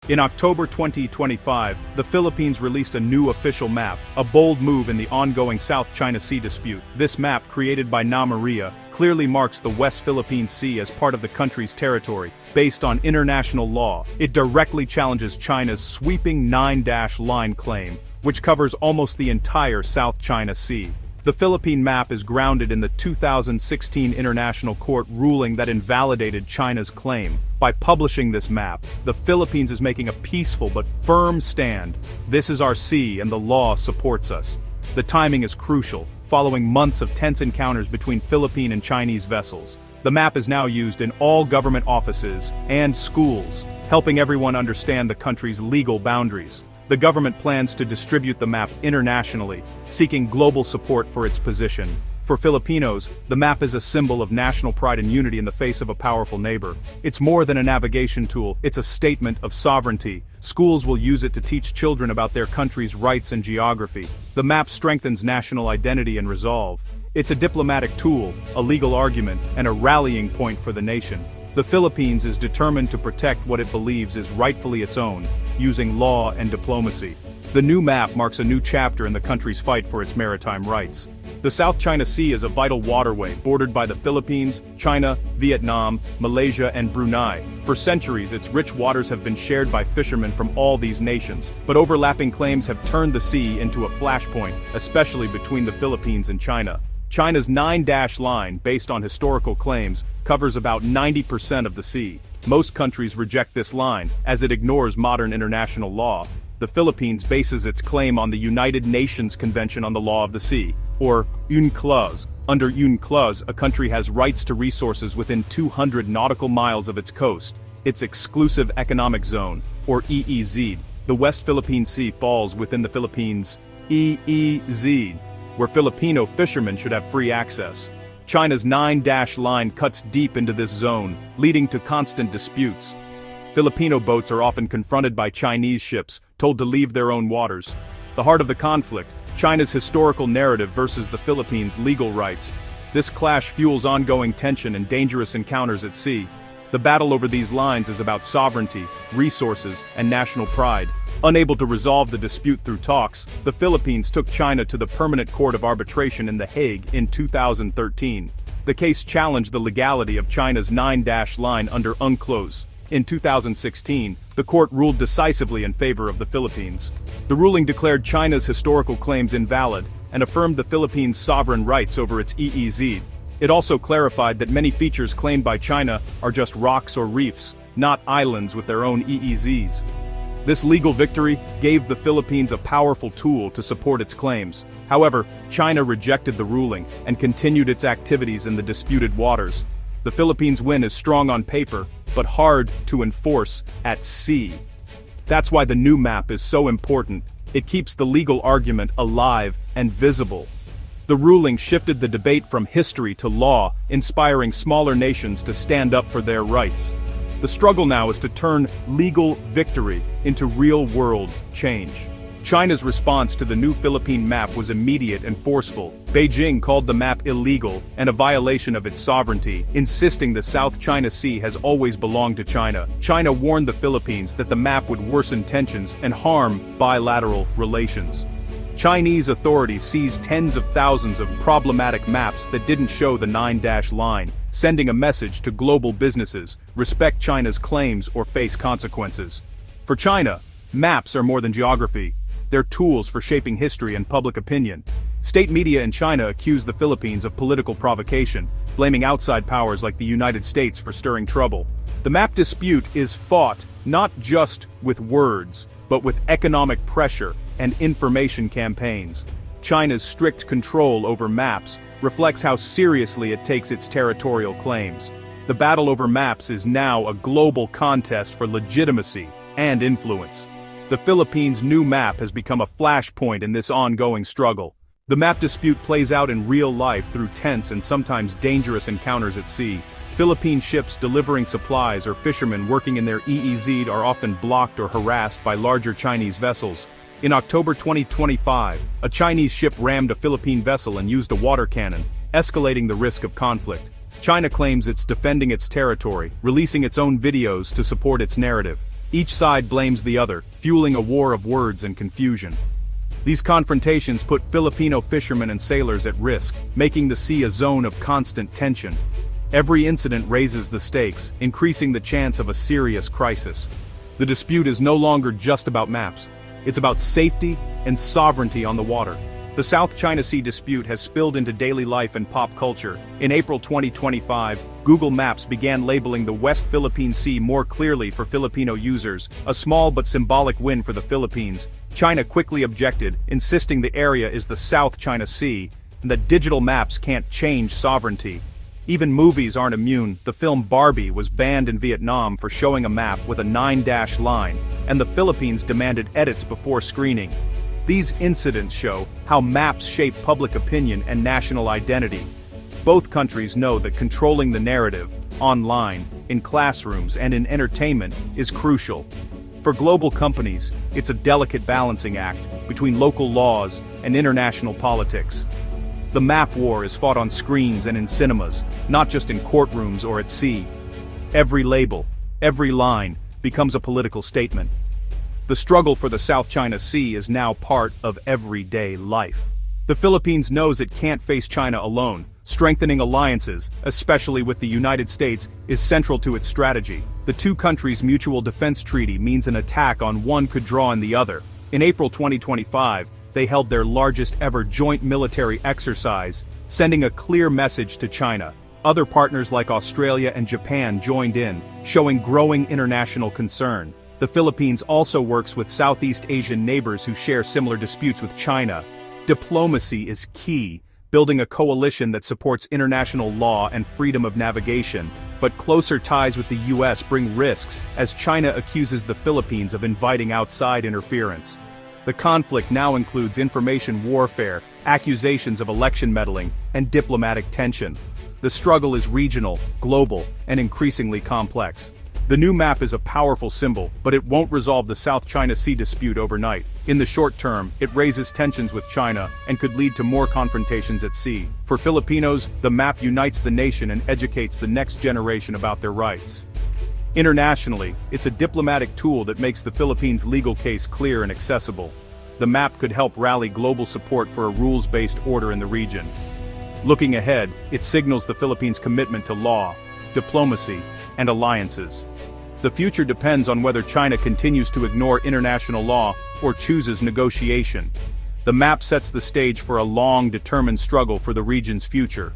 In October 2025, the Philippines released a new official map, a bold move in the ongoing South China Sea dispute. This map, created by Maria, clearly marks the West Philippine Sea as part of the country's territory. Based on international law, it directly challenges China's sweeping 9-line claim, which covers almost the entire South China Sea. The Philippine map is grounded in the 2016 International Court ruling that invalidated China's claim. By publishing this map, the Philippines is making a peaceful but firm stand. This is our sea and the law supports us. The timing is crucial, following months of tense encounters between Philippine and Chinese vessels. The map is now used in all government offices and schools, helping everyone understand the country's legal boundaries. The government plans to distribute the map internationally, seeking global support for its position. For Filipinos, the map is a symbol of national pride and unity in the face of a powerful neighbor. It's more than a navigation tool, it's a statement of sovereignty. Schools will use it to teach children about their country's rights and geography. The map strengthens national identity and resolve. It's a diplomatic tool, a legal argument, and a rallying point for the nation. The Philippines is determined to protect what it believes is rightfully its own, using law and diplomacy. The new map marks a new chapter in the country's fight for its maritime rights. The South China Sea is a vital waterway bordered by the Philippines, China, Vietnam, Malaysia, and Brunei. For centuries, its rich waters have been shared by fishermen from all these nations, but overlapping claims have turned the sea into a flashpoint, especially between the Philippines and China. China's 9-line, based on historical claims, covers about 90% of the sea. Most countries reject this line, as it ignores modern international law. The Philippines bases its claim on the United Nations Convention on the Law of the Sea, or UNCLOS. Under UNCLOS, a country has rights to resources within 200 nautical miles of its coast. Its exclusive economic zone, or EEZ. The West Philippine Sea falls within the Philippines' EEZ, where Filipino fishermen should have free access. China's 9-line cuts deep into this zone, leading to constant disputes. Filipino boats are often confronted by Chinese ships, told to leave their own waters. The heart of the conflict, China's historical narrative versus the Philippines' legal rights. This clash fuels ongoing tension and dangerous encounters at sea. The battle over these lines is about sovereignty, resources, and national pride. Unable to resolve the dispute through talks, the Philippines took China to the Permanent Court of Arbitration in The Hague in 2013. The case challenged the legality of China's 9-line under UNCLOS. In 2016, the court ruled decisively in favor of the Philippines. The ruling declared China's historical claims invalid and affirmed the Philippines' sovereign rights over its EEZ. It also clarified that many features claimed by China are just rocks or reefs, not islands with their own EEZs. This legal victory gave the Philippines a powerful tool to support its claims. However, China rejected the ruling and continued its activities in the disputed waters. The Philippines' win is strong on paper, but hard to enforce at sea. That's why the new map is so important. It keeps the legal argument alive and visible. The ruling shifted the debate from history to law, inspiring smaller nations to stand up for their rights. The struggle now is to turn legal victory into real-world change. China's response to the new Philippine map was immediate and forceful. Beijing called the map illegal and a violation of its sovereignty, insisting the South China Sea has always belonged to China. China warned the Philippines that the map would worsen tensions and harm bilateral relations. Chinese authorities seized tens of thousands of problematic maps that didn't show the 9-line, sending a message to global businesses: respect China's claims or face consequences. For China, maps are more than geography. They're tools for shaping history and public opinion. State media in China accuse the Philippines of political provocation, blaming outside powers like the United States for stirring trouble. The map dispute is fought not just with words, but with economic pressure and information campaigns. China's strict control over maps reflects how seriously it takes its territorial claims. The battle over maps is now a global contest for legitimacy and influence. The Philippines' new map has become a flashpoint in this ongoing struggle. The map dispute plays out in real life through tense and sometimes dangerous encounters at sea. Philippine ships delivering supplies or fishermen working in their EEZ are often blocked or harassed by larger Chinese vessels. In October 2025, a Chinese ship rammed a Philippine vessel and used a water cannon, escalating the risk of conflict. China claims it's defending its territory, releasing its own videos to support its narrative. Each side blames the other, fueling a war of words and confusion. These confrontations put Filipino fishermen and sailors at risk, making the sea a zone of constant tension. Every incident raises the stakes, increasing the chance of a serious crisis. The dispute is no longer just about maps. It's about safety and sovereignty on the water. The South China Sea dispute has spilled into daily life and pop culture. In April 2025, Google Maps began labeling the West Philippine Sea more clearly for Filipino users, a small but symbolic win for the Philippines. China quickly objected, insisting the area is the South China Sea, and that digital maps can't change sovereignty. Even movies aren't immune. The film Barbie was banned in Vietnam for showing a map with a 9-dash line, and the Philippines demanded edits before screening. These incidents show how maps shape public opinion and national identity. Both countries know that controlling the narrative, online, in classrooms, and in entertainment, is crucial. For global companies, it's a delicate balancing act between local laws and international politics. The map war is fought on screens and in cinemas, not just in courtrooms or at sea. Every label, every line, becomes a political statement. The struggle for the South China Sea is now part of everyday life. The Philippines knows it can't face China alone. Strengthening alliances, especially with the United States, is central to its strategy. The two countries' mutual defense treaty means an attack on one could draw on the other. In April 2025, they held their largest ever joint military exercise, sending a clear message to China. Other partners like Australia and Japan joined in, showing growing international concern. The Philippines also works with Southeast Asian neighbors who share similar disputes with China. Diplomacy is key, building a coalition that supports international law and freedom of navigation. But closer ties with the US bring risks, as China accuses the Philippines of inviting outside interference. The conflict now includes information warfare, accusations of election meddling, and diplomatic tension. The struggle is regional, global, and increasingly complex. The new map is a powerful symbol, but it won't resolve the South China Sea dispute overnight. In the short term, it raises tensions with China and could lead to more confrontations at sea. For Filipinos, the map unites the nation and educates the next generation about their rights. Internationally, it's a diplomatic tool that makes the Philippines' legal case clear and accessible. The map could help rally global support for a rules-based order in the region. Looking ahead, it signals the Philippines' commitment to law, diplomacy, and alliances. The future depends on whether China continues to ignore international law or chooses negotiation. The map sets the stage for a long, determined struggle for the region's future.